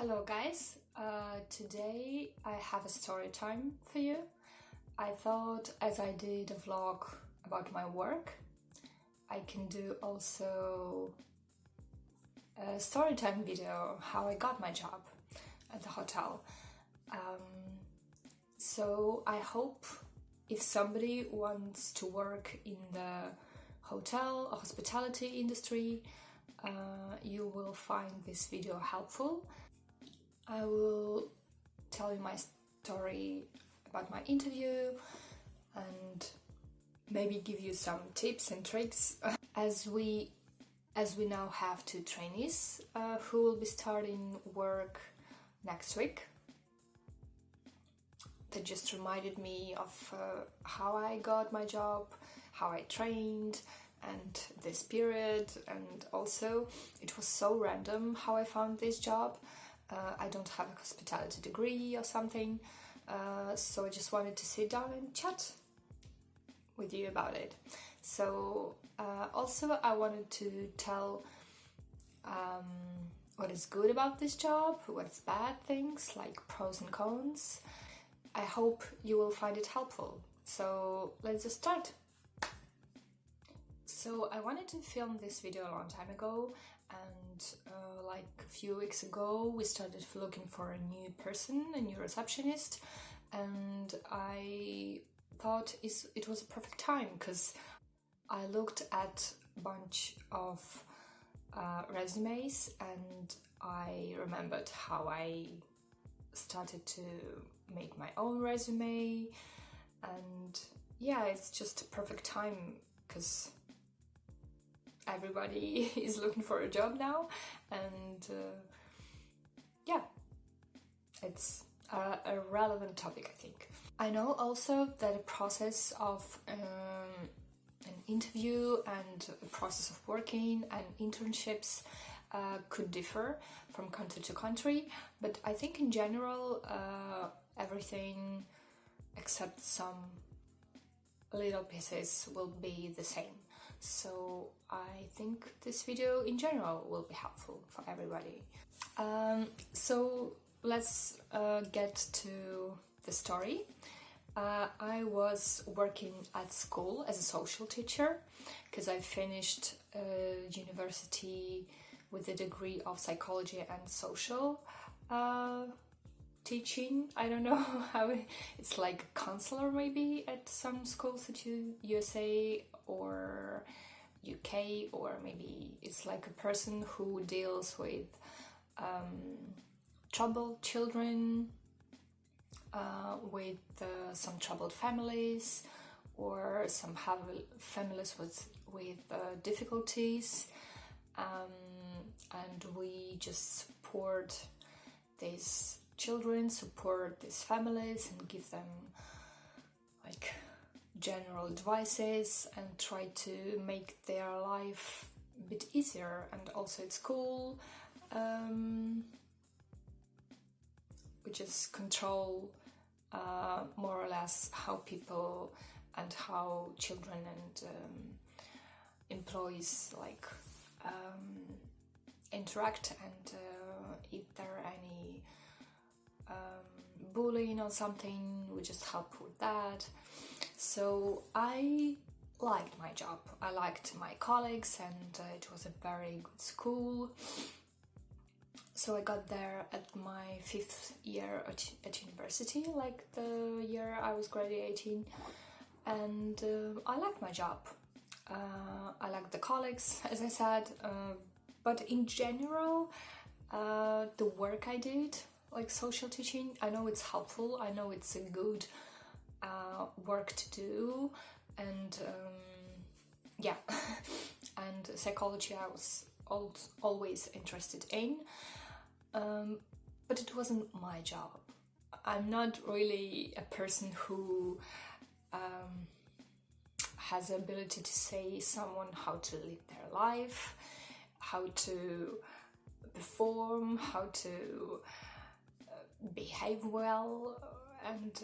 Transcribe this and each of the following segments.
Hello guys, today I have a story time for you. I thought as I did a vlog about my work, I can do also a story time video how I got my job at the hotel. So I hope if somebody wants to work in the hotel or hospitality industry, you will find this video helpful. I will tell you my story about my interview and maybe give you some tips and tricks as we now have two trainees who will be starting work next week. That just reminded me of how I got my job, how I trained, and this period, and also it was so random how I found this job. I don't have a hospitality degree or something, so I just wanted to sit down and chat with you about it. So also I wanted to tell what is good about this job, what's bad things, like pros and cons. I hope you will find it helpful. So let's just start. So I wanted to film this video a long time ago, and like a few weeks ago we started looking for a new person, a new receptionist, and I thought it was a perfect time because I looked at a bunch of resumes and I remembered how I started to make my own resume, and yeah, it's just a perfect time because everybody is looking for a job now, and yeah, it's a relevant topic, I think. I know also that the process of an interview and a process of working and internships could differ from country to country, but I think in general everything except some little pieces will be the same. So I think this video in general will be helpful for everybody. So let's get to the story. I was working at school as a social teacher because I finished university with a degree of psychology and social teaching. I don't know how it's like a counselor maybe at some schools at USA or UK, or maybe it's like a person who deals with troubled children, with some troubled families, or some families with difficulties, and we just support these children, support these families, and give them like general advices and try to make their life a bit easier. And also at school we just control more or less how people and how children and employees like interact, and if there are any bullying or something, we just help with that. So I liked my job, I liked my colleagues, and it was a very good school. So I got there at my 5th year at university, like the year I was graduating, and I liked my job. I liked the colleagues, as I said, but in general the work I did, like social teaching, I know it's helpful, I know it's a good work to do, and yeah, and psychology I was always interested in, but it wasn't my job. I'm not really a person who has the ability to say someone how to live their life, how to perform, how to behave well, and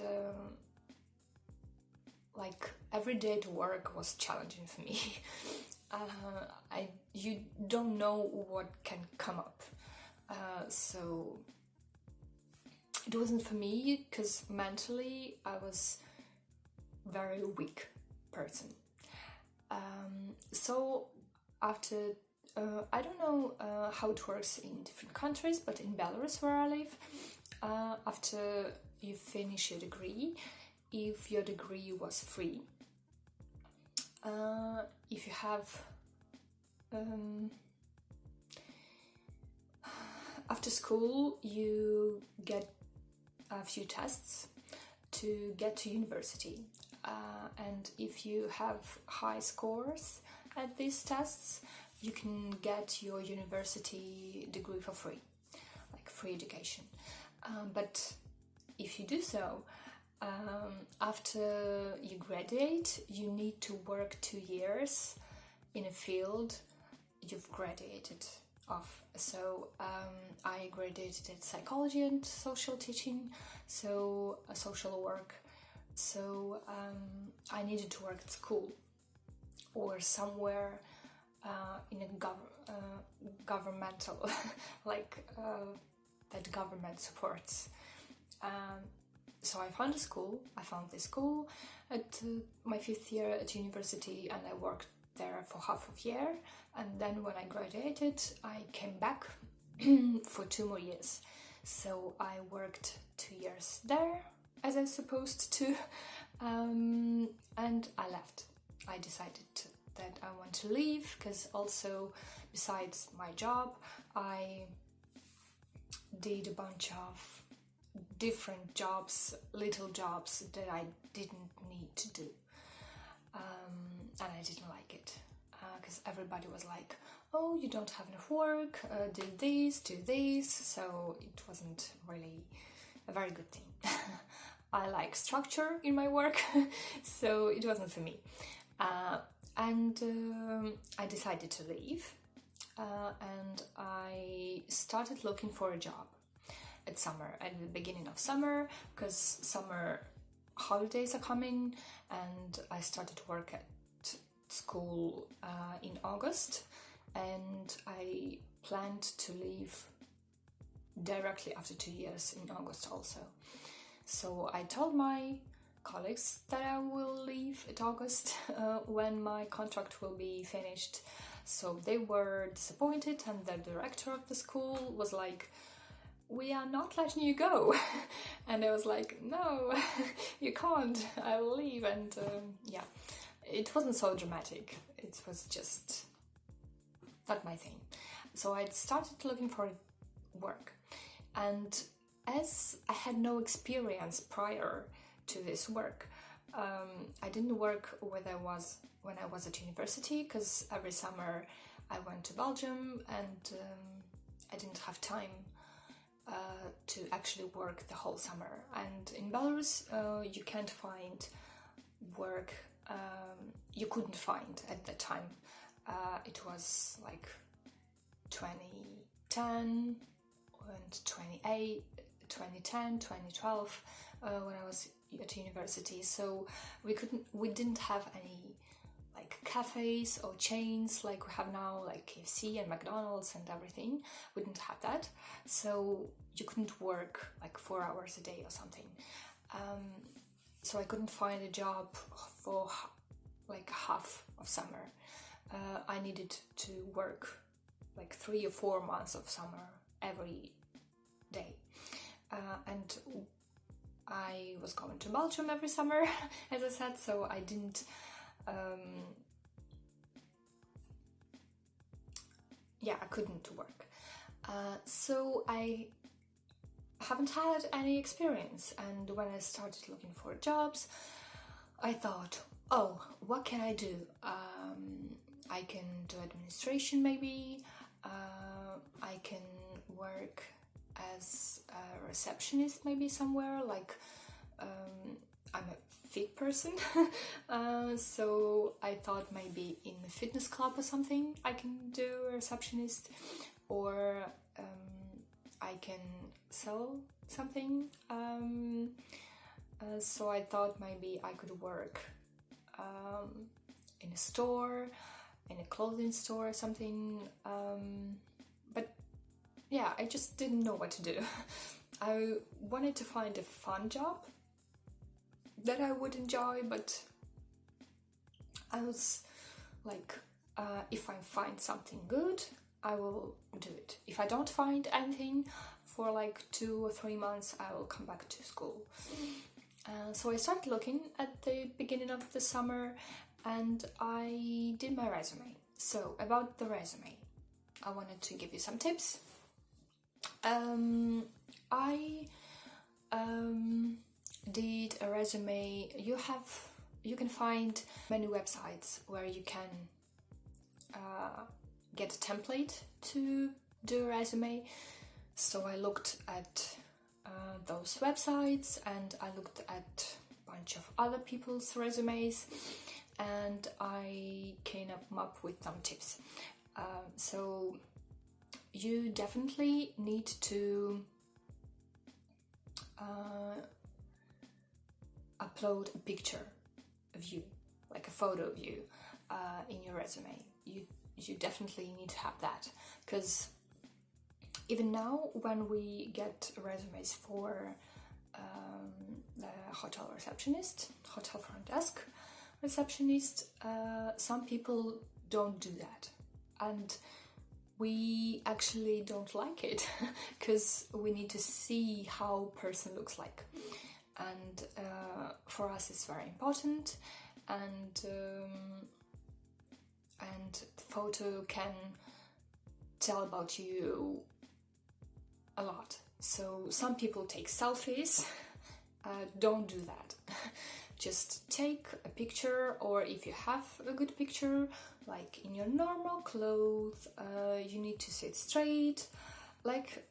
like every day to work was challenging for me. You don't know what can come up, so it wasn't for me because mentally I was very weak person. So after I don't know how it works in different countries, but in Belarus where I live, after you finish your degree, if your degree was free, if you have after school you get a few tests to get to university, and if you have high scores at these tests, you can get your university degree for free, like free education. But if you do so, after you graduate, you need to work 2 years in a field you've graduated of. So I graduated in psychology and social teaching, so social work. So I needed to work at school or somewhere in a governmental, like that government supports. So I found this school at my 5th year at university, and I worked there for half a year. And then when I graduated, I came back for 2 more years. So I worked 2 years there, as I was supposed to, and I left. I decided that I want to leave because also, besides my job, I did a bunch of different jobs, little jobs that I didn't need to do, and I didn't like it because everybody was like, oh, you don't have enough work, do this, so it wasn't really a very good thing. I like structure in my work, so it wasn't for me. And I decided to leave, and I started looking for a job at the beginning of summer, because summer holidays are coming, and I started work at school in August, and I planned to leave directly after 2 years in August also. So I told my colleagues that I will leave at August when my contract will be finished. So they were disappointed, and the director of the school was like, we are not letting you go. And I was like, no, you can't, I will leave. And yeah, it wasn't so dramatic, it was just not my thing. So I started looking for work, and as I had no experience prior to this work, I didn't work when I was at university, because every summer I went to Belgium, and I didn't have time to actually work the whole summer. And in Belarus, you can't find work. You couldn't find at that time. It was like 2010 and 2010, 2012, when I was at university. So we didn't have any like cafes or chains like we have now, like KFC and McDonald's and everything. We didn't have that, so you couldn't work like 4 hours a day or something. So I couldn't find a job for like half of summer. I needed to work like 3 or 4 months of summer every day, and I was going to Belgium every summer, as I said, so I didn't I couldn't work. So I haven't had any experience, and when I started looking for jobs, I thought, oh, what can I do? I can do administration maybe, I can work as a receptionist maybe somewhere, like I'm a fit person, so I thought maybe in a fitness club or something I can do a receptionist, or I can sell something. So I thought maybe I could work in a store, in a clothing store or something, but yeah, I just didn't know what to do. I wanted to find a fun job that I would enjoy, but I was like, if I find something good, I will do it. If I don't find anything for like 2 or 3 months, I will come back to school. So I started looking at the beginning of the summer, and I did my resume. So about the resume, I wanted to give you some tips. I did a resume. You can find many websites where you can get a template to do a resume. So I looked at those websites, and I looked at a bunch of other people's resumes, and I came up with some tips. So you definitely need to upload a picture of you, like a photo of you, in your resume. You definitely need to have that, because even now when we get resumes for the hotel receptionist, hotel front desk receptionist, some people don't do that, and we actually don't like it because we need to see how a person looks like, and for us it's very important, and the photo can tell about you a lot. So some people take selfies. Don't do that. Just take a picture, or if you have a good picture, like in your normal clothes, you need to sit straight, like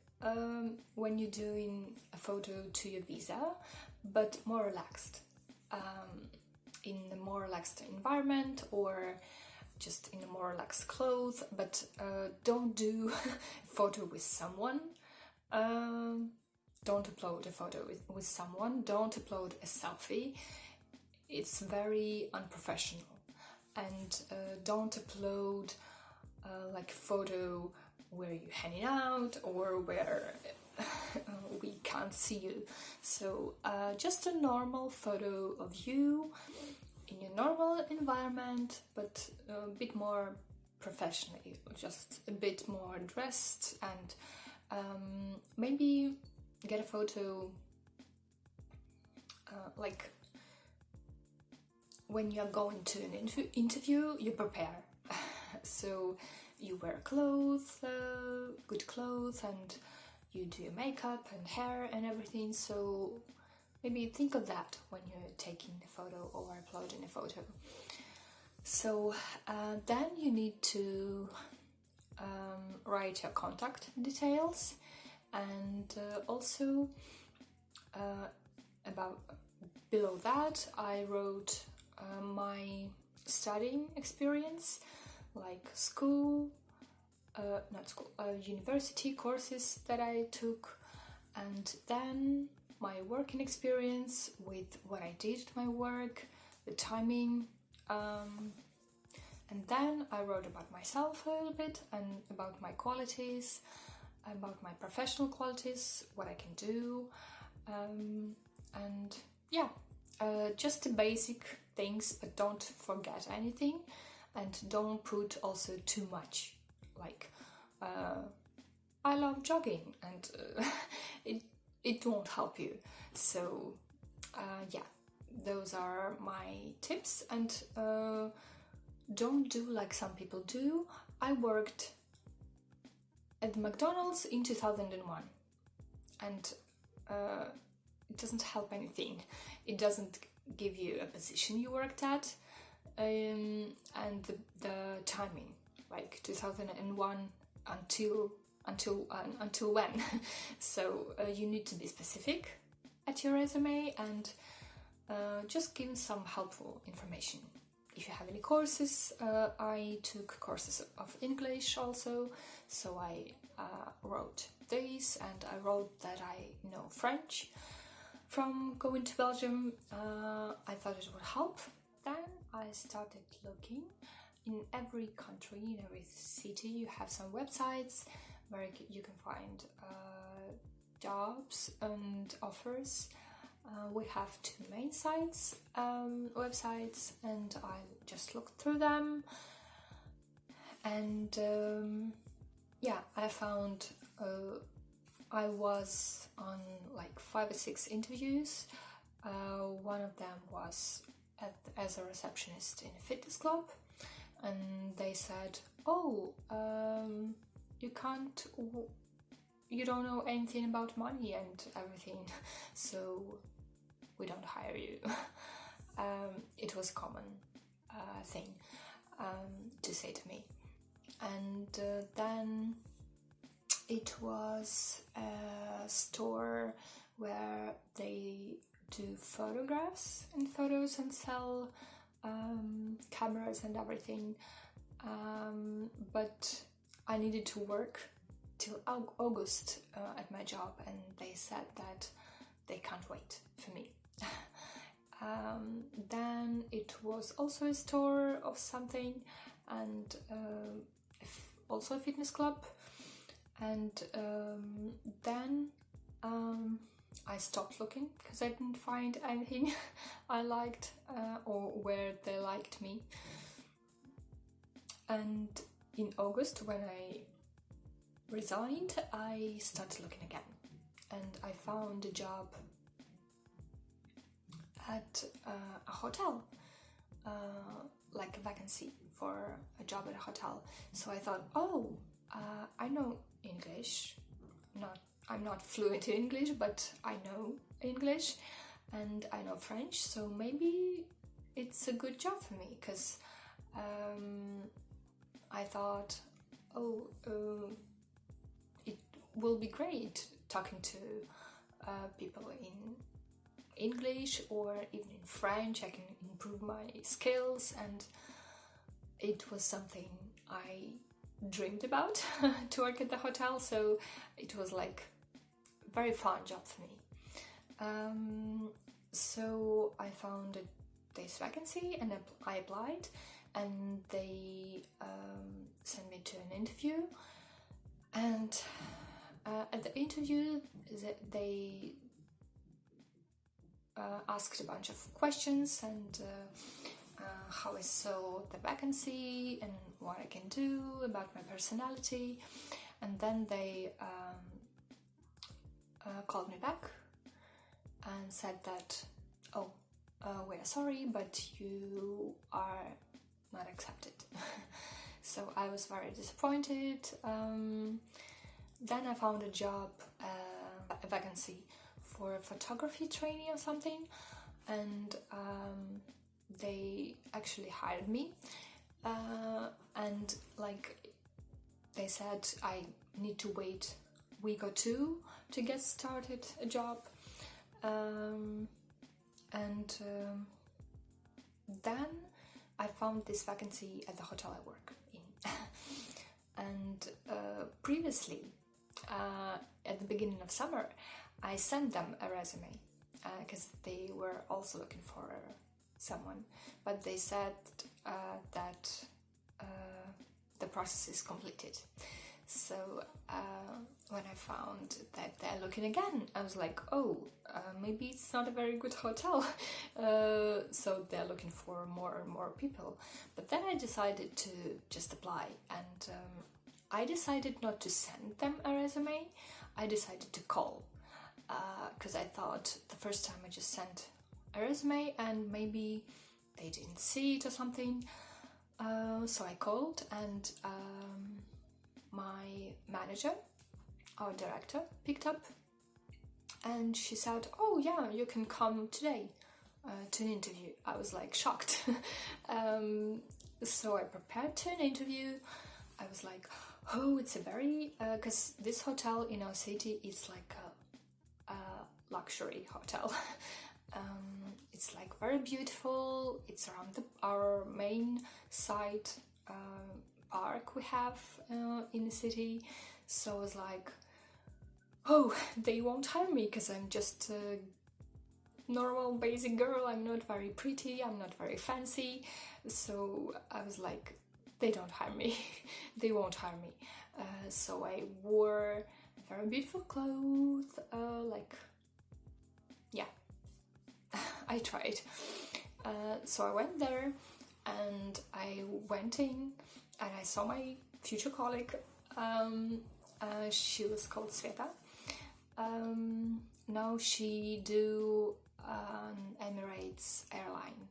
when you're doing a photo to your visa, but more relaxed, in a more relaxed environment, or just in a more relaxed clothes, but don't do a photo with someone. Don't upload a photo with someone. Don't upload a selfie. It's very unprofessional. And don't upload like a photo where you're hanging out, or where we can't see you. So just a normal photo of you in your normal environment, but a bit more professionally, just a bit more dressed, and maybe get a photo like when you're going to an interview, you prepare. So you wear clothes, good clothes, and you do your makeup and hair and everything. So maybe think of that when you're taking a photo or uploading a photo. So then you need to write your contact details, and also about below that I wrote my studying experience, like university courses that I took, and then my working experience with what I did at my work, the timing, and then I wrote about myself a little bit, and about my qualities, about my professional qualities, what I can do, and yeah, just the basic things, but don't forget anything, and don't put also too much, like I love jogging, and it won't help you. So yeah, those are my tips, and don't do like some people do. I worked at McDonald's in 2001, and it doesn't help anything. It doesn't give you a position you worked at, and the timing, like 2001 until when. So you need to be specific at your resume, and just give some helpful information. If you have any courses, I took courses of English also, so I wrote these, and I wrote that I know French from going to Belgium. I thought it would help. Then I started looking. In every country, in every city, you have some websites where you can find jobs and offers. We have 2 main sites, websites, and I just looked through them. And yeah, I found I was on like 5 or 6 interviews. One of them was as a receptionist in a fitness club, and they said, "Oh, you don't know anything about money and everything, so we don't hire you." It was a common thing to say to me. And then it was a store where they do photographs and photos and sell cameras and everything. But I needed to work till August at my job, and they said that they can't wait for me. Then it was also a store of something, and also a fitness club. And then I stopped looking because I didn't find anything I liked or where they liked me. And in August, when I resigned, I started looking again, and I found a job at a hotel, like a vacancy for a job at a hotel. So I thought, I know English. I'm not fluent in English, but I know English and I know French, so maybe it's a good job for me, because I thought, it will be great talking to people in English or even in French. I can improve my skills, and it was something I dreamed about to work at the hotel, so it was like a very fun job for me. So I found this vacancy and I applied, and they sent me to an interview. And at the interview they asked a bunch of questions, and how I saw the vacancy and what I can do, about my personality. And then they called me back and said that, we're sorry, but you are not accepted. So I was very disappointed. Then I found a job, a vacancy for photography training or something, and they actually hired me, and like they said I need to wait a week or 2 to get started a job, and then I found this vacancy at the hotel I work in. And previously, at the beginning of summer, I sent them a resume because they were also looking for someone, but they said that the process is completed. So when I found that they're looking again, I was like, maybe it's not a very good hotel. So they're looking for more and more people. But then I decided to just apply, and I decided not to send them a resume. I decided to call, because I thought the first time I just sent a resume and maybe they didn't see it or something. So I called, and my manager, our director, picked up, and she said, "Oh yeah, you can come today to an interview." I was like shocked. So I prepared to an interview. I was like, it's a very because this hotel in our city is like a luxury hotel. It's like very beautiful. It's around our main site park we have in the city. So I was like, they won't hire me because I'm just a normal basic girl. I'm not very pretty, I'm not very fancy. So I was like, they don't hire me. They won't hire me. So I wore very beautiful clothes, yeah, I tried. So I went there and I went in and I saw my future colleague. She was called Sveta. Now she do Emirates airline.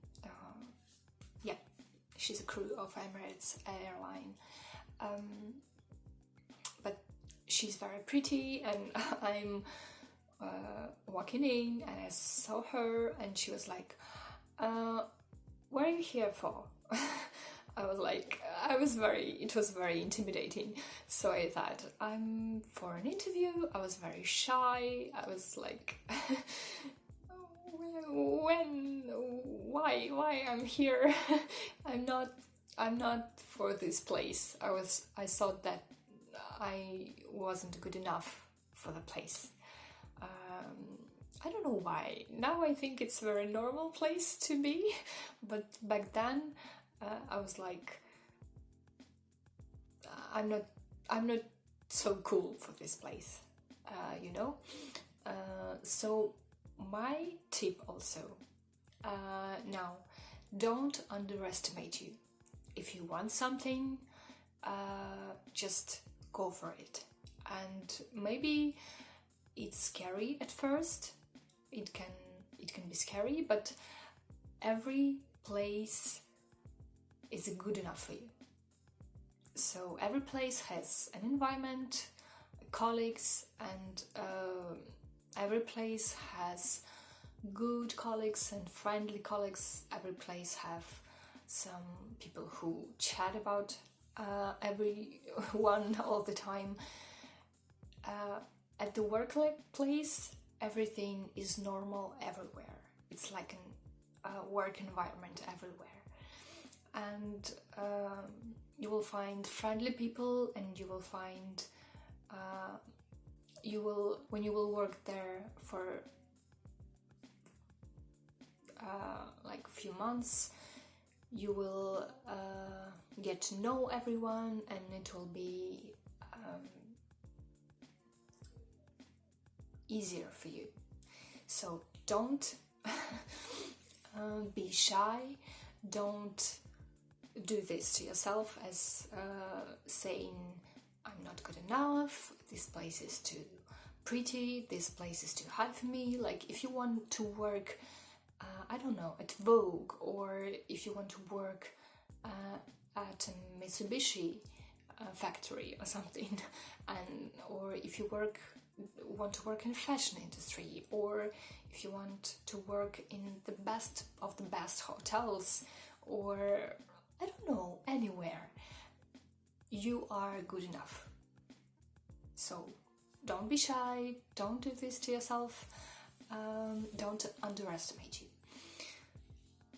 Yeah, she's a crew of Emirates airline. But she's very pretty, and I'm walking in and I saw her and she was like, what are you here for? It was very intimidating. So I thought, I'm for an interview. I was very shy. I was like, why I'm here? I'm not for this place. I thought that I wasn't good enough for the place. I don't know why. Now I think it's a very normal place to be, but back then I was like, I'm not so cool for this place, you know. So my tip also, now, don't underestimate you. If you want something, just go for it. And maybe it's scary at first. It can be scary, but every place is good enough for you. So every place has an environment, colleagues, and every place has good colleagues and friendly colleagues. Every place have some people who chat about everyone all the time. At the workplace, everything is normal everywhere. It's like a work environment everywhere. And you will find friendly people, and you will find when you will work there for like a few months, you will get to know everyone, and it will be easier for you. So don't be shy. Don't do this to yourself as saying, I'm not good enough, this place is too pretty, this place is too high for me. Like, if you want to work, I don't know, at Vogue, or if you want to work at a Mitsubishi factory or something, or if you want to work in the fashion industry, or if you want to work in the best of the best hotels, or I don't know, anywhere, you are good enough. So don't be shy, don't do this to yourself, don't underestimate you.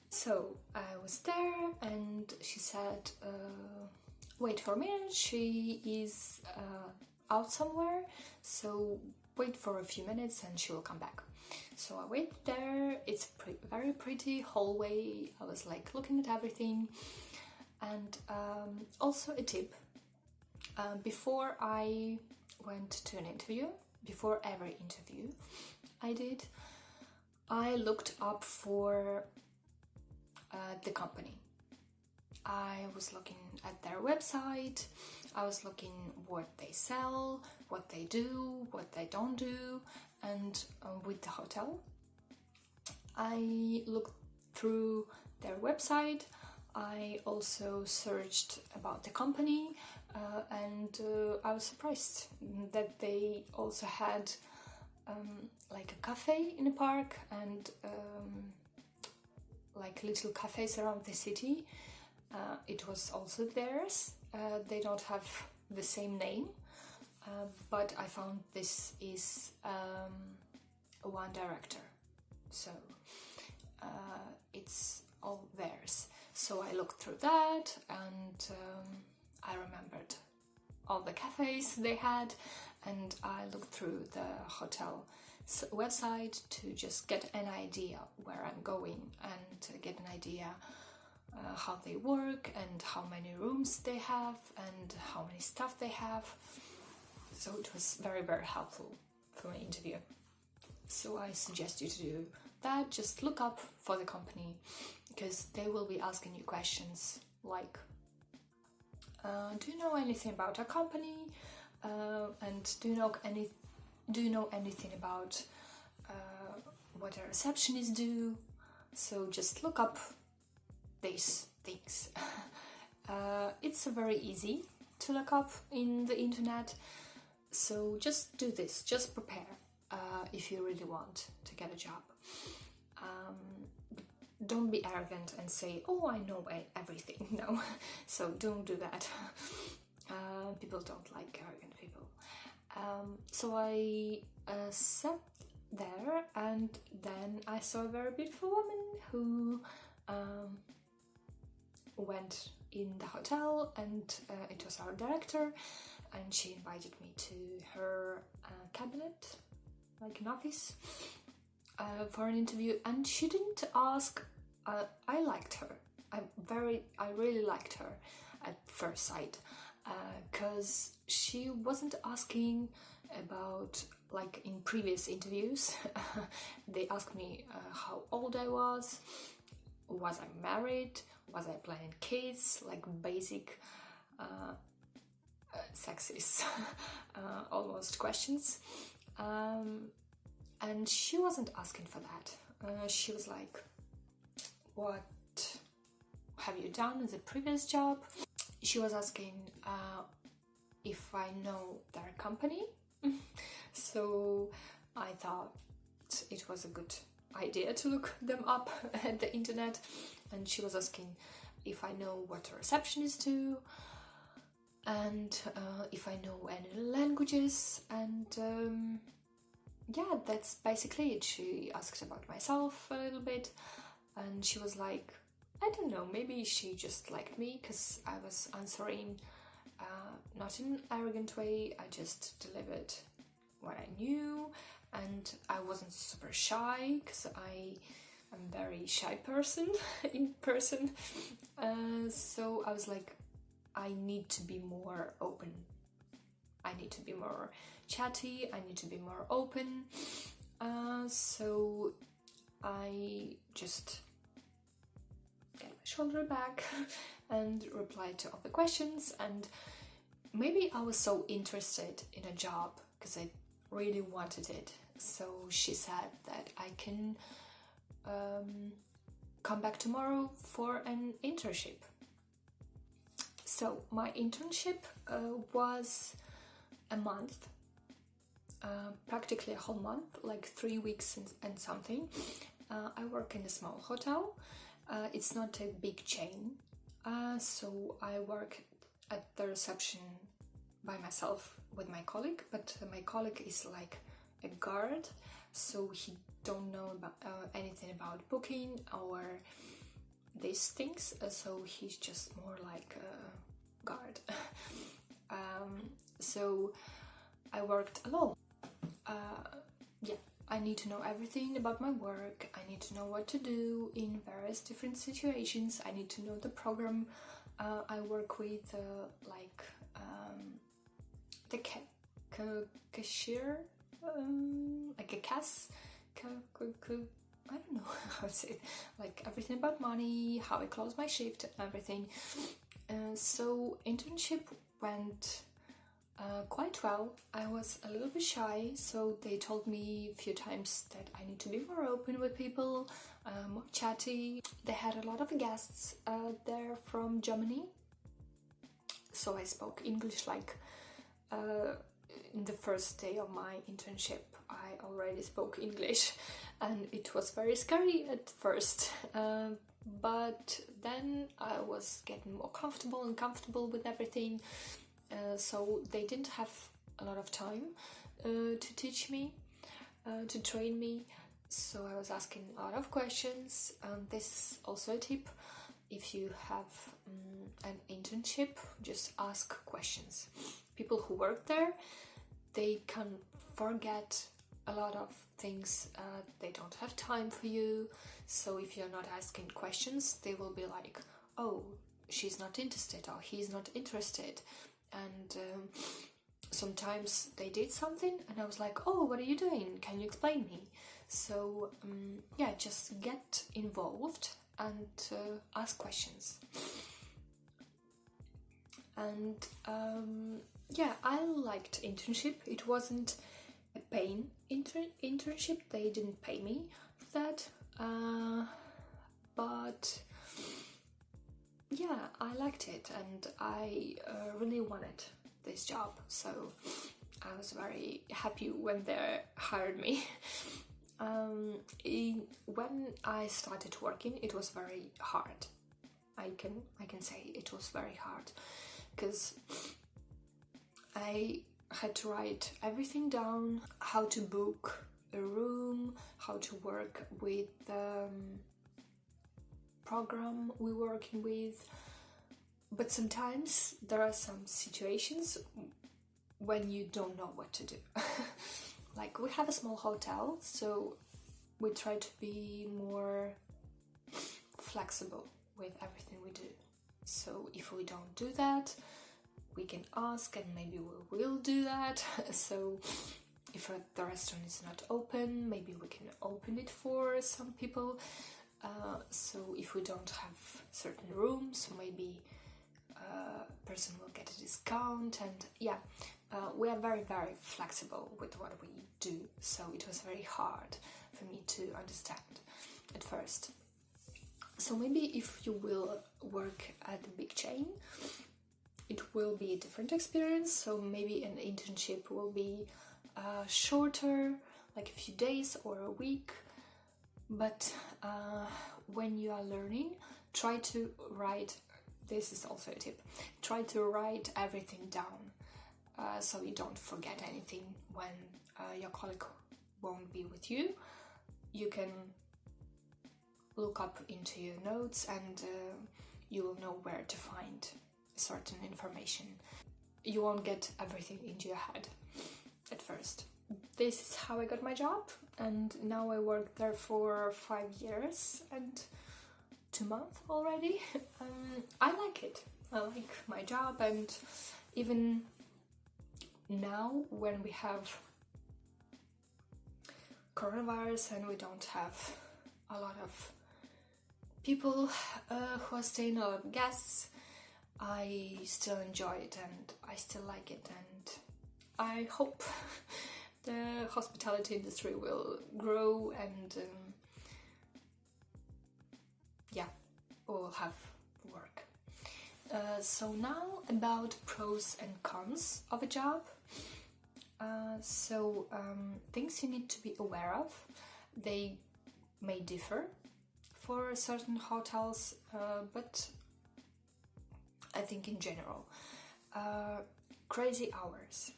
So I was there and she said, wait for a minute, she is out somewhere, so wait for a few minutes and she will come back. So I wait there. It's very pretty hallway. I was like looking at everything. And also a tip, before I went to an interview, before every interview I did, I looked up for the company. I was looking at their website, I was looking what they sell, what they do, what they don't do, and with the hotel, I looked through their website. I also searched about the company, and I was surprised that they also had like a cafe in the park, and like little cafes around the city. It was also theirs. They don't have the same name, but I found this is one director, so it's all theirs. So I looked through that, and I remembered all the cafes they had, and I looked through the hotel website to just get an idea where I'm going, and get an idea how they work and how many rooms they have and how many staff they have. So it was very, very helpful for my interview. So I suggest you to do that. Just look up for the company, because they will be asking you questions like, do you know anything about our company? And do you know anything about what a receptionist do? So just look up these things. It's very easy to look up in the internet. So just do this. Just prepare if you really want to get a job. Don't be arrogant and say, "Oh, I know everything." No, so don't do that. People don't like arrogant people. So I sat there, and then I saw a very beautiful woman who went in the hotel, and it was our director, and she invited me to her cabinet, like an office, for an interview. And she didn't ask. I liked her. I really liked her at first sight, because she wasn't asking about, like in previous interviews. They asked me how old I was I married, was I planning kids, like basic sexist almost questions. And she wasn't asking for that. She was like, what have you done in the previous job? She was asking if I know their company. So I thought it was a good idea to look them up at the internet. And she was asking if I know what a receptionist do, and if I know any languages. And yeah, that's basically it. She asked about myself a little bit, and she was like, I don't know, maybe she just liked me because I was answering not in an arrogant way. I just delivered what I knew, and I wasn't super shy because I am a very shy person in person. So I was like, I need to be more open. I need to be more chatty. I need to be more open. So I just get my shoulder back and replied to all the questions. And maybe I was so interested in a job because I really wanted it. So she said that I can come back tomorrow for an internship. So my internship was a month, practically a whole month, like 3 weeks and something. I work in a small hotel. It's not a big chain, so I work at the reception by myself with my colleague, but my colleague is like a guard, so he don't know about anything about booking or these things, so he's just more like a guard. So I worked alone. Yeah, I need to know everything about my work. I need to know what to do in various different situations. I need to know the program I work with, like the cashier, like a CAS, I don't know how to say it, like everything about money, how I close my shift, everything. So internship went quite well. I was a little bit shy, so they told me a few times that I need to be more open with people, more chatty. They had a lot of guests there from Germany, so I spoke English like in the first day of my internship. I already spoke English, and it was very scary at first, but then I was getting more comfortable with everything. So they didn't have a lot of time to teach me, to train me, so I was asking a lot of questions. This is also a tip: if you have an internship, just ask questions. People who work there, they can forget a lot of things. They don't have time for you, so if you're not asking questions, they will be like, oh, she's not interested, or he's not interested. And sometimes they did something and I was like, oh, what are you doing? Can you explain me? So yeah, just get involved and ask questions. And yeah, I liked internship. It wasn't a paying internship. They didn't pay me for that. But yeah, I liked it and I really wanted this job. So I was very happy when they hired me. When I started working, it was very hard. I can say it was very hard because I had to write everything down, how to book a room, how to work with the program we're working with. But sometimes there are some situations when you don't know what to do. Like, we have a small hotel, so we try to be more flexible with everything we do. So if we don't do that, we can ask and maybe we will do that. So if the restaurant is not open, maybe we can open it for some people. So if we don't have certain rooms, maybe a person will get a discount. And yeah, we are very, very flexible with what we do. So it was very hard for me to understand at first. So maybe if you will work at a big chain, it will be a different experience. So maybe an internship will be shorter, like a few days or a week. But when you are learning, try to write, this is also a tip, try to write everything down so you don't forget anything when your colleague won't be with you. You can look up into your notes and you will know where to find certain information. You won't get everything into your head at first. This is how I got my job, and now I worked there for 5 years and 2 months already. I like it. I like my job, and even now when we have coronavirus and we don't have a lot of people who are staying, a lot of guests, I still enjoy it and I still like it, and I hope the hospitality industry will grow and yeah, we'll have work. So now about pros and cons of a job. Things you need to be aware of. They may differ for certain hotels, but I think in general, crazy hours.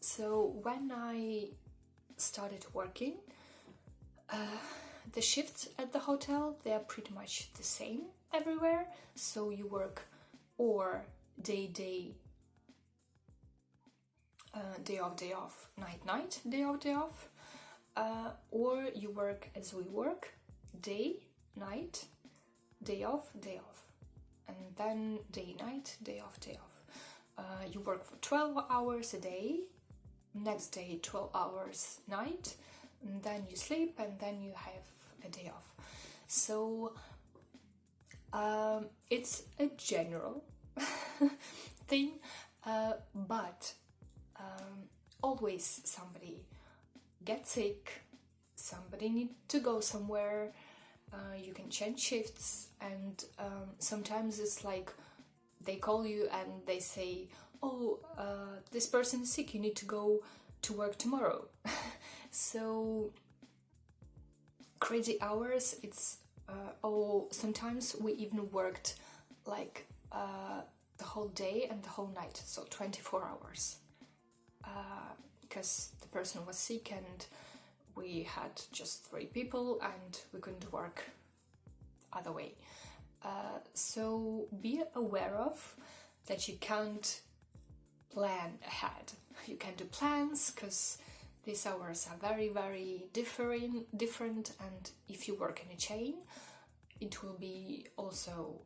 So when I started working, the shifts at the hotel, they are pretty much the same everywhere. So you work or day off, night, day off, or you work as we work, day, night, day off, and then day, night, day off. You work for 12 hours a day, next day 12 hours night, and then you sleep, and then you have a day off. So it's a general thing, but always somebody gets sick, somebody needs to go somewhere, you can change shifts, and sometimes it's like they call you and they say, oh, this person is sick, you need to go to work tomorrow. So crazy hours, it's sometimes we even worked like the whole day and the whole night, so 24 hours, because the person was sick and we had just 3 people and we couldn't work other way. So be aware of that you can't plan ahead. You can do plans because these hours are very, very different, and if you work in a chain, it will be also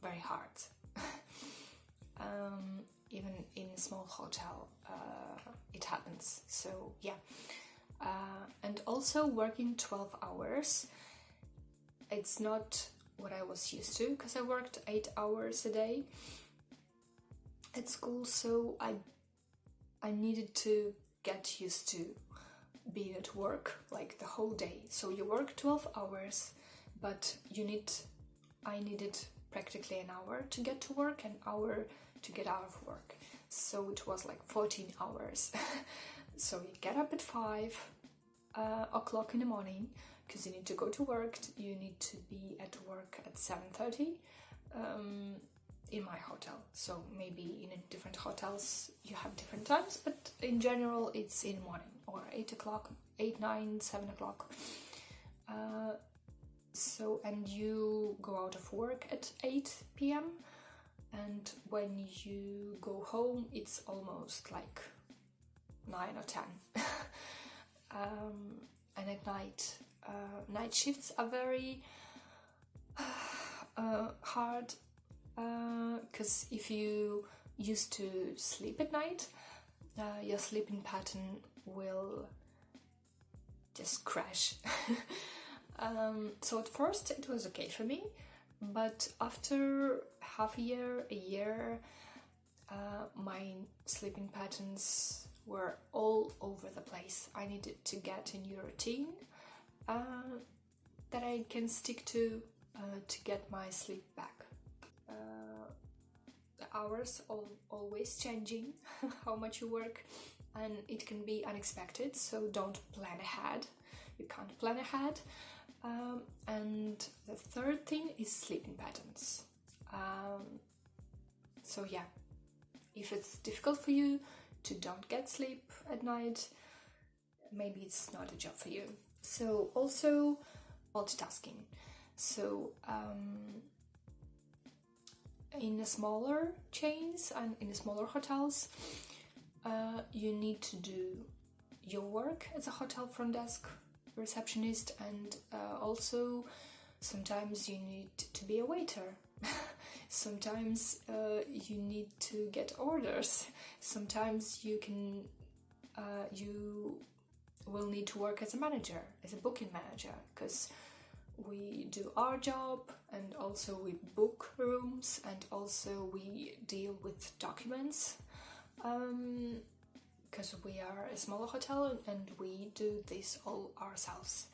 very hard. even in a small hotel, it happens. So yeah. And also working 12 hours, it's not what I was used to, because I worked 8 hours a day at school, so I needed to get used to being at work like the whole day. So you work 12 hours, but I needed practically an hour to get to work, an hour to get out of work. So it was like 14 hours. So you get up at 5 o'clock in the morning, because you need to go to work. You need to be at work at 7:30 in my hotel. So maybe in different hotels you have different times, but in general it's in the morning, or 8 o'clock, 8, 9, 7 o'clock. So, and you go out of work at 8 p.m. and when you go home it's almost like 9 or 10. And at night, night shifts are very hard, because if you used to sleep at night, your sleeping pattern will just crash. So at first it was okay for me, but after half a year, my sleeping patterns were all over the place. I needed to get a new routine that I can stick to get my sleep back. The hours always changing, how much you work, and it can be unexpected, so don't plan ahead. You can't plan ahead. And the third thing is sleeping patterns. So yeah, if it's difficult for you to don't get sleep at night, maybe it's not a job for you. So also multitasking. So in the smaller chains and in the smaller hotels, you need to do your work as a hotel front desk receptionist, and also sometimes you need to be a waiter. Sometimes you need to get orders. Sometimes you will need to work as a manager, as a booking manager, because we do our job and also we book rooms and also we deal with documents, because we are a smaller hotel and we do this all ourselves.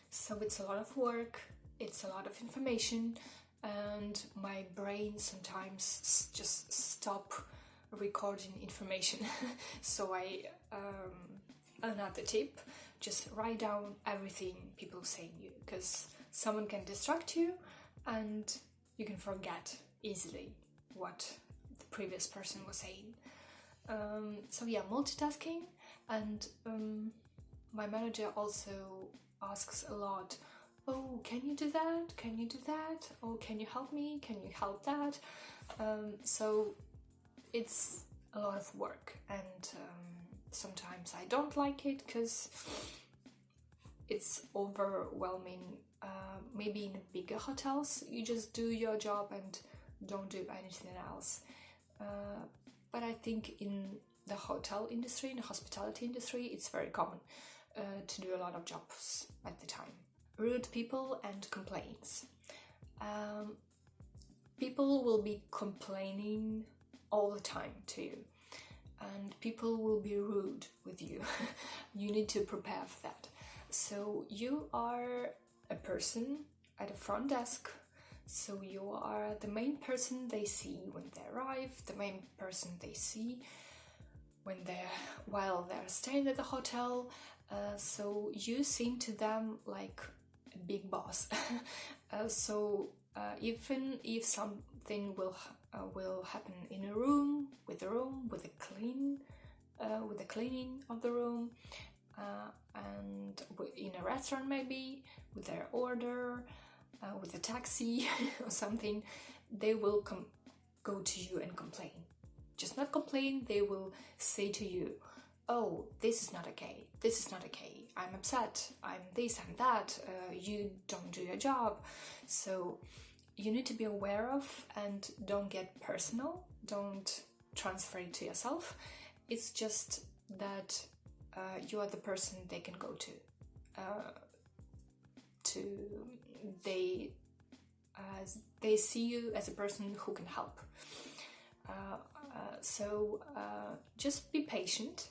So it's a lot of work, it's a lot of information, and my brain sometimes just stop recording information. So another tip, just write down everything people say to you, because someone can distract you and you can forget easily what the previous person was saying. So yeah, multitasking, and my manager also asks a lot, oh, can you do that? Can you do that? Oh, can you help me? Can you help that? So it's a lot of work, and sometimes I don't like it because it's overwhelming. Maybe in bigger hotels you just do your job and don't do anything else. But I think in the hotel industry, in the hospitality industry, it's very common to do a lot of jobs at the time. Rude people and complaints. People will be complaining all the time to you, and people will be rude with you. You need to prepare for that. So you are a person at a front desk, so you are the main person they see when they arrive, the main person they see while they're staying at the hotel. So you seem to them like a big boss. So even if something will happen in a room, with the cleaning of the room, and in a restaurant maybe, with their order, with a taxi or something, they will go to you and complain. Just not complain, they will say to you, oh, this is not okay, I'm upset, I'm this, I'm that, you don't do your job. So you need to be aware of, and don't get personal, don't transfer it to yourself. It's just that you are the person they can go to. They see you as a person who can help. So just be patient,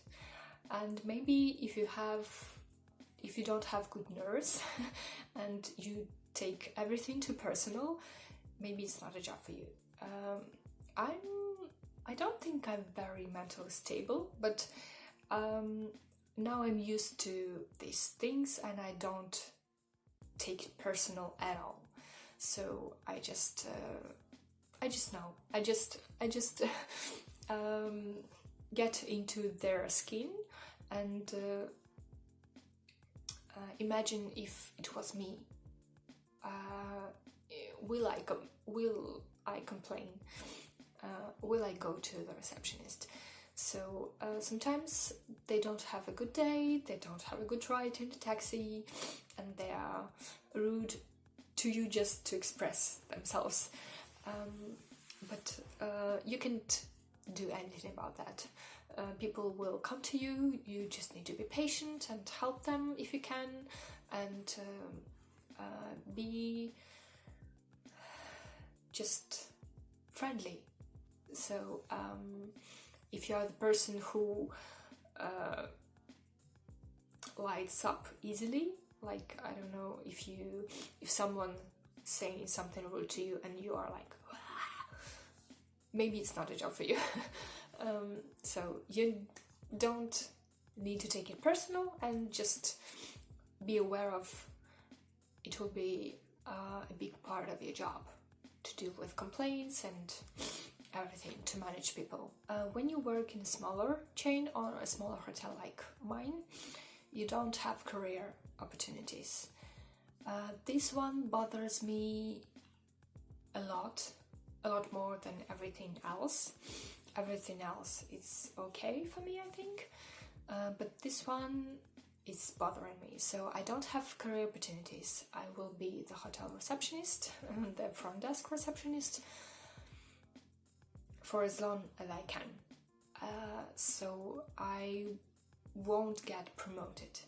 and maybe if you don't have good nerves and you take everything too personal, maybe it's not a job for you. I don't think I'm very mentally stable, but now I'm used to these things and I don't take it personal at all. So I just know. I just get into their skin and imagine if it was me. Will I complain? Will I go to the receptionist? So sometimes they don't have a good day, they don't have a good ride in the taxi, and they are rude to you just to express themselves. But you can't do anything about that. People will come to you, you just need to be patient and help them if you can, and be just friendly. So if you are the person who lights up easily, like, I don't know, if someone saying something rude to you and you are like, maybe it's not a job for you. So you don't need to take it personal, and just be aware of it will be a big part of your job to deal with complaints and everything, to manage people. When you work in a smaller chain or a smaller hotel like mine, you don't have career opportunities. This one bothers me a lot more than everything else. Everything else is okay for me, I think, but this one is bothering me. So I don't have career opportunities. I will be the hotel receptionist, the front desk receptionist, for as long as I can. So I won't get promoted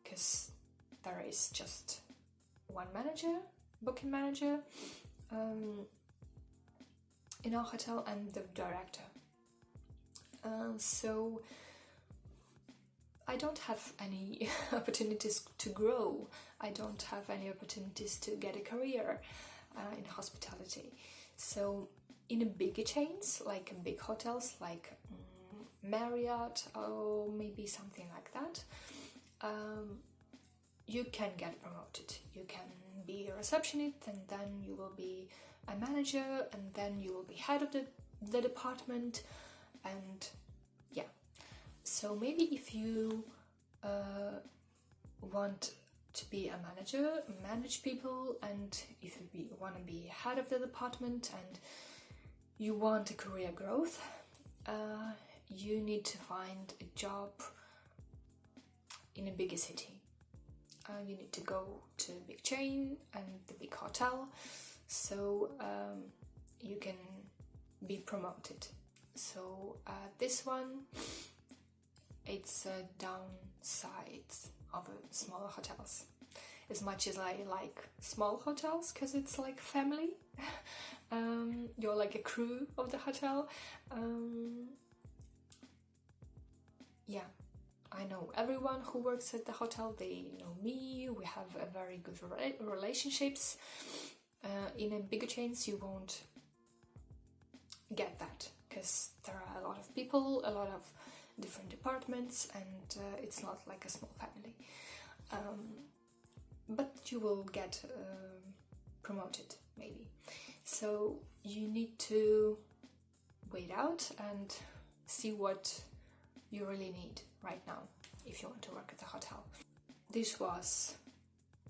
because there is just one manager, booking manager, in our hotel, and the director. So I don't have any opportunities to grow. I don't have any opportunities to get a career in hospitality. So in a bigger chains, like big hotels, like Marriott or maybe something like that, you can get promoted. You can be a receptionist, and then you will be a manager, and then you will be head of the department, and yeah. So maybe if you want to be a manager, manage people, and if you want to be head of the department and you want a career growth, you need to find a job in a bigger city. You need to go to a big chain and the big hotel, so you can be promoted. So this one, it's a downside of smaller hotels. As much as I like small hotels, because it's like family, you're like a crew of the hotel. Yeah, I know everyone who works at the hotel, they know me, we have a very good relationships. In a bigger chains you won't get that, because there are a lot of people, a lot of different departments, and it's not like a small family. But you will get promoted, maybe. So you need to wait out and see what you really need right now if you want to work at the hotel. This was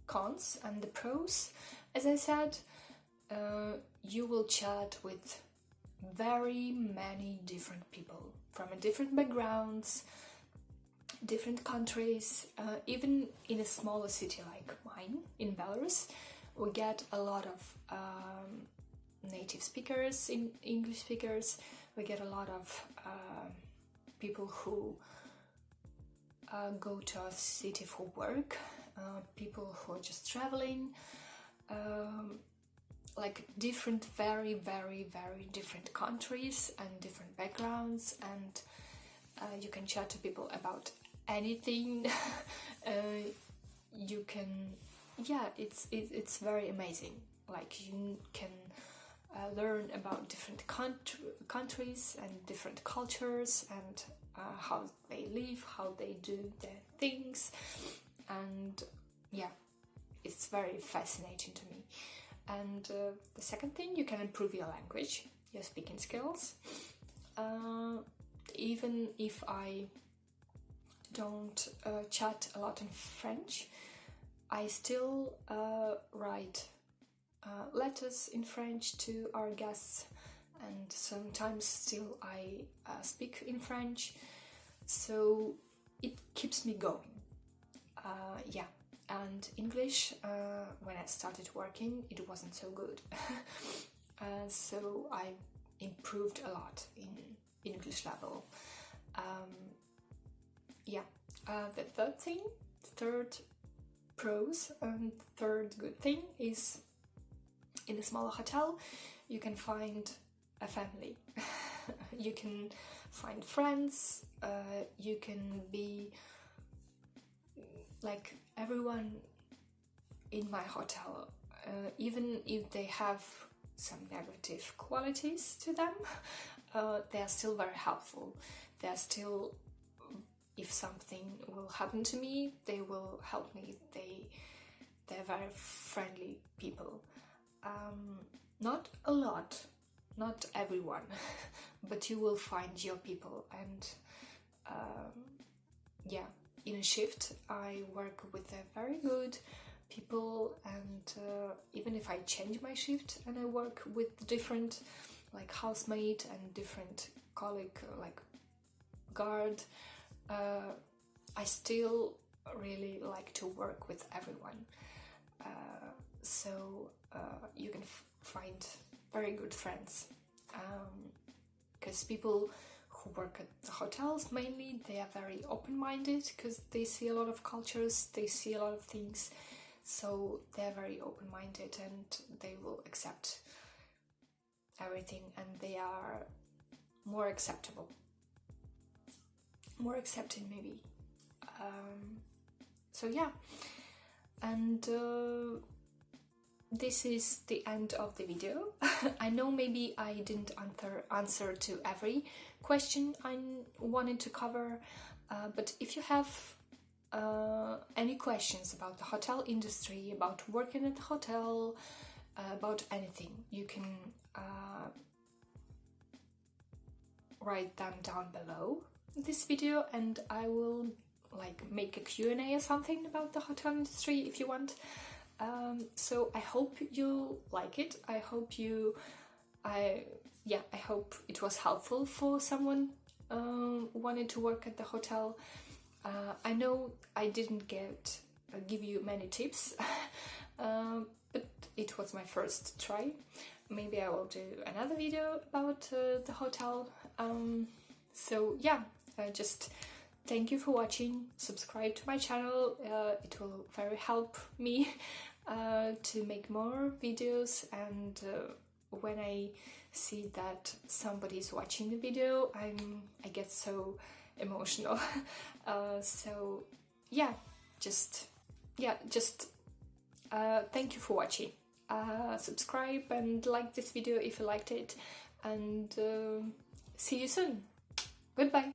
cons and the pros. As I said, you will chat with very many different people from different backgrounds, different countries. Even in a smaller city like mine in Belarus, we get a lot of native speakers, English speakers. we get a lot of people who go to our city for work, people who are just traveling, like different, very, very, very different countries and different backgrounds, and you can chat to people about anything. You can, yeah, it's very amazing. Like you can learn about different countries and different cultures and how they live, how they do their things, and yeah, it's very fascinating to me. And the second thing, you can improve your language, your speaking skills. Even if I don't chat a lot in French, I still write letters in French to our guests, and sometimes still I speak in French, so it keeps me going. Yeah, and English, when I started working, it wasn't so good. So I improved a lot in English level. Yeah, the third pros and third good thing is, in a smaller hotel you can find a family. You can find friends, you can be like everyone in my hotel, even if they have some negative qualities to them, they are still very helpful. They are still, if something will happen to me, they will help me. They're very friendly people. Not a lot, not everyone, but you will find your people. And yeah, in a shift I work with a very good people, and even if I change my shift and I work with different, like housemate and different colleague, like guard, I still really like to work with everyone. So you can find very good friends, because people who work at the hotels, mainly, they are very open-minded, because they see a lot of cultures, they see a lot of things, so they're very open-minded and they will accept everything, and they are more acceptable, more accepting maybe. So yeah, and this is the end of the video. I know maybe I didn't answer to every question I wanted to cover, but if you have any questions about the hotel industry, about working at the hotel, about anything, you can write them down below this video, and I will like make a Q&A or something about the hotel industry if you want. So I hope you like it. I hope I hope it was helpful for someone wanting to work at the hotel. I know I didn't give you many tips, but it was my first try. Maybe I will do another video about the hotel. So yeah, just thank you for watching. Subscribe to my channel. It will very help me to make more videos, and when I see that somebody is watching the video, I get so emotional. So yeah, just thank you for watching. Subscribe and like this video if you liked it, and see you soon. Goodbye.